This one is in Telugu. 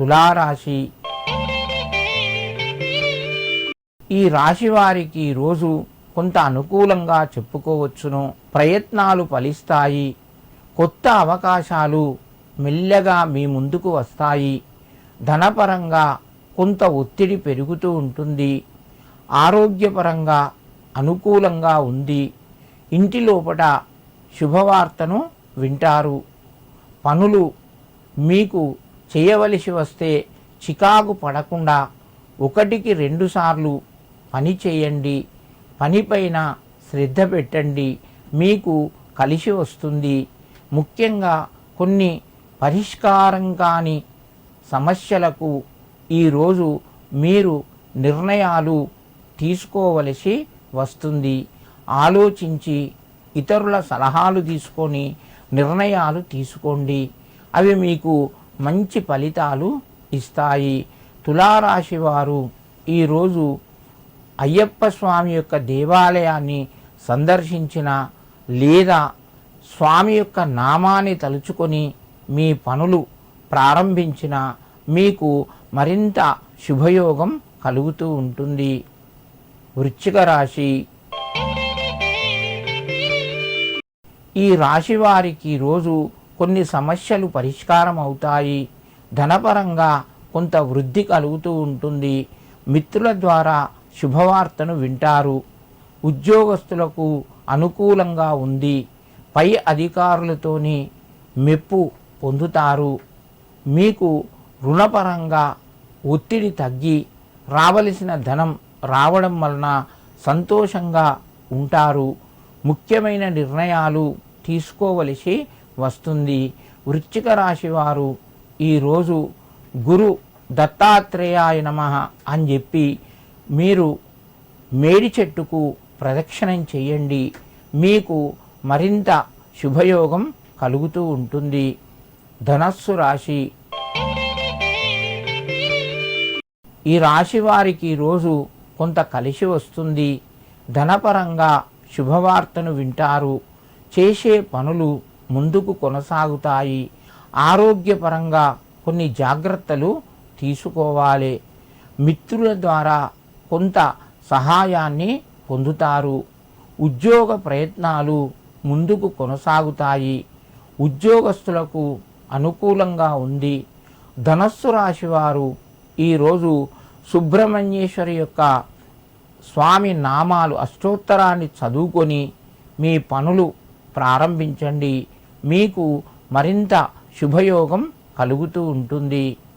తులారాశి. ఈ రాశి వారికి రోజు కొంత అనుకూలంగా చెప్పుకోవచ్చును. ప్రయత్నాలు ఫలిస్తాయి. కొత్త అవకాశాలు మెల్లగా మీ ముందుకు వస్తాయి. ధనపరంగా కొంత ఒత్తిడి పెరుగుతూ ఉంటుంది. ఆరోగ్యపరంగా అనుకూలంగా ఉంది. ఇంటి లోపల శుభవార్తను వింటారు. పనులు మీకు చేయవలసి వస్తే చికాకు పడకుండా 1-2 సార్లు పని చేయండి. పనిపైన శ్రద్ధ పెట్టండి. మీకు కలిసి వస్తుంది. ముఖ్యంగా కొన్ని పరిష్కారం కాని సమస్యలకు ఈరోజు మీరు నిర్ణయాలు తీసుకోవలసి వస్తుంది. ఆలోచించి ఇతరుల సలహాలు తీసుకొని నిర్ణయాలు తీసుకోండి. అవి మీకు మంచి ఫలితాలు ఇస్తాయి. తులారాశి వారు ఈరోజు అయ్యప్ప స్వామి యొక్క దేవాలయాన్ని సందర్శించిన లేదా స్వామి యొక్క నామాన్ని తలుచుకొని మీ పనులు ప్రారంభించిన మీకు మరింత శుభయోగం కలుగుతూ ఉంటుంది. వృశ్చిక రాశి. ఈ రాశి వారికి రోజు కొన్ని సమస్యలు పరిష్కారం అవుతాయి. ధనపరంగా కొంత వృద్ధి కలుగుతూ ఉంటుంది. మిత్రుల ద్వారా శుభవార్తను వింటారు. ఉద్యోగస్తులకు అనుకూలంగా ఉంది. పై అధికారులతోని మెప్పు పొందుతారు. మీకు రుణపరంగా ఒత్తిడి తగ్గి రావలసిన ధనం రావడం వలన సంతోషంగా ఉంటారు. ముఖ్యమైన నిర్ణయాలు తీసుకోవలసి వస్తుంది. వృశ్చిక రాశి వారు ఈరోజు గురు దత్తాత్రేయాయ నమః అని చెప్పి మీరు మేడి చెట్టుకు ప్రదక్షిణం చేయండి. మీకు మరింత శుభయోగం కలుగుతూ ఉంటుంది. ధనస్సు రాశి. ఈ రాశి వారికి రోజు కొంత కలిసి వస్తుంది. ధనపరంగా శుభవార్తను వింటారు. చేసే పనులు ముందుకు కొనసాగుతాయి. ఆరోగ్యపరంగా కొన్ని జాగ్రత్తలు తీసుకోవాలి. మిత్రుల ద్వారా కొంత సహాయాన్ని పొందుతారు. ఉద్యోగ ప్రయత్నాలు ముందుకు కొనసాగుతాయి. ఉద్యోగస్తులకు అనుకూలంగా ఉంది. ధనస్సు రాశి వారు ఈరోజు సుబ్రహ్మణ్యేశ్వరి యొక్క స్వామి నామాలు అష్టోత్తరాన్ని చదువుకొని మీ పనులు ప్రారంభించండి. మీకు మరింత శుభయోగం కలుగుతూ ఉంటుంది.